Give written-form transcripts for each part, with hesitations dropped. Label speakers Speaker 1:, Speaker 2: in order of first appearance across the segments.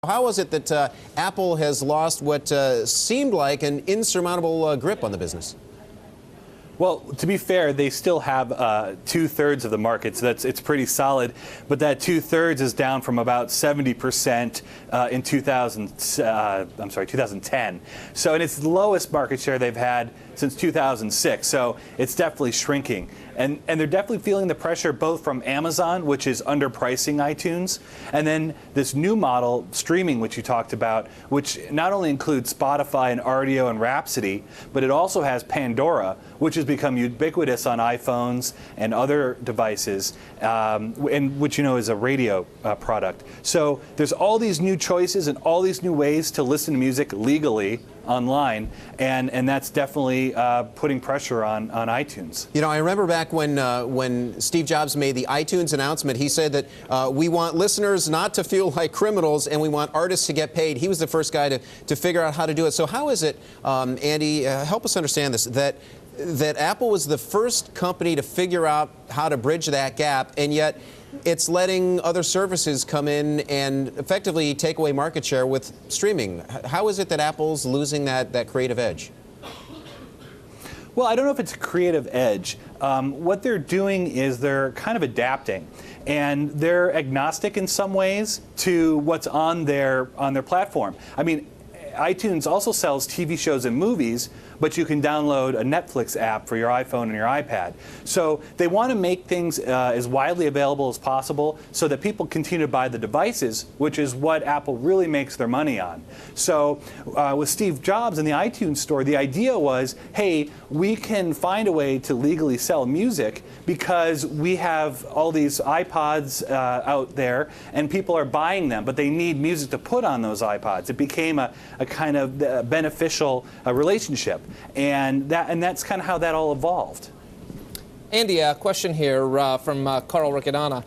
Speaker 1: How is it that Apple has lost what seemed like an insurmountable grip on the business?
Speaker 2: Well, to be fair, they still have 2/3 of the market, so it's pretty solid. But that 2/3 is down from about 70% in 2010. So, and it's the lowest market share they've had since 2006. So it's definitely shrinking, and they're definitely feeling the pressure both from Amazon, which is underpricing iTunes, and then this new model, streaming, which you talked about, which not only includes Spotify and Rdio and Rhapsody, but it also has Pandora, which has become ubiquitous on iPhones and other devices, and which is a radio product. So there's all these new choices and all these new ways to listen to music legally online, and that's definitely putting pressure on iTunes.
Speaker 1: I remember back when Steve Jobs made the iTunes announcement, he said that we want listeners not to feel like criminals and we want artists to get paid. He was the first guy to figure out how to do it. So how is it, Andy, help us understand this, that Apple was the first company to figure out how to bridge that gap, and yet it's letting other services come in and effectively take away market share with streaming. How is it that Apple's losing that creative edge?
Speaker 2: Well, I don't know if it's a creative edge. What they're doing is they're kind of adapting, and they're agnostic in some ways to what's on their platform. I mean, iTunes also sells TV shows and movies, but you can download a Netflix app for your iPhone and your iPad. So they want to make things as widely available as possible so that people continue to buy the devices, which is what Apple really makes their money on. So with Steve Jobs in the iTunes store, the idea was, hey, we can find a way to legally sell music because we have all these iPods out there and people are buying them, but they need music to put on those iPods. It became a kind of beneficial relationship. And that's kind of how that all evolved.
Speaker 3: Andy, a question here from Carl Riccadonna.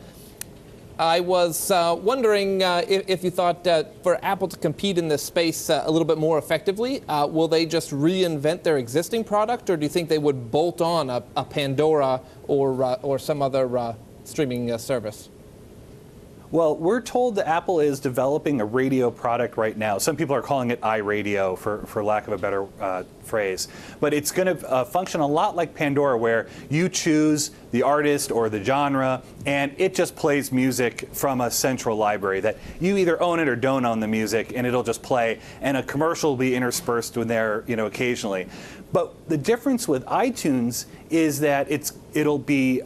Speaker 3: I was wondering if you thought for Apple to compete in this space a little bit more effectively, will they just reinvent their existing product, or do you think they would bolt on a Pandora or some other streaming service?
Speaker 2: Well, we're told that Apple is developing a radio product right now. Some people are calling it iRadio, for lack of a better phrase. But it's going to function a lot like Pandora, where you choose the artist or the genre, and it just plays music from a central library that you either own it or don't own the music, and it'll just play, and a commercial will be interspersed in there, occasionally. But the difference with iTunes is that it'll be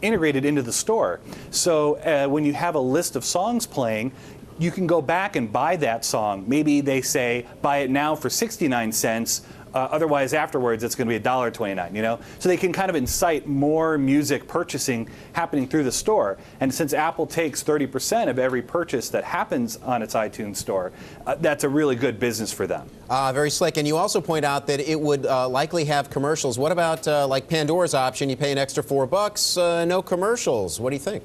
Speaker 2: integrated into the store. So when you have a list of songs playing, you can go back and buy that song. Maybe they say, buy it now for 69 cents. Otherwise, afterwards, it's going to be $1.29, So they can kind of incite more music purchasing happening through the store. And since Apple takes 30% of every purchase that happens on its iTunes store, that's a really good business for them.
Speaker 1: Very slick. And you also point out that it would likely have commercials. What about like Pandora's option? You pay an extra $4, no commercials. What do you think?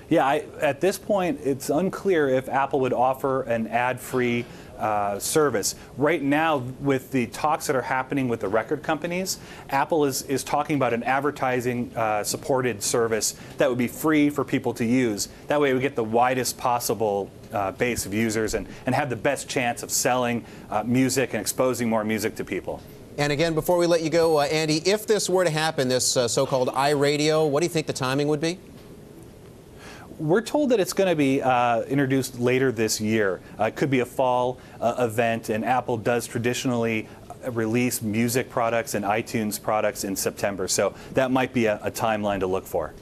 Speaker 2: Yeah, at this point, it's unclear if Apple would offer an ad-free service. Right now, with the talks that are happening with the record companies, Apple is talking about an advertising supported service that would be free for people to use. That way we get the widest possible base of users and have the best chance of selling music and exposing more music to people.
Speaker 1: And again, before we let you go, Andy, if this were to happen, this so-called iRadio, what do you think the timing would be?
Speaker 2: We're told that it's going to be introduced later this year. It could be a fall event, and Apple does traditionally release music products and iTunes products in September. So that might be a timeline to look for.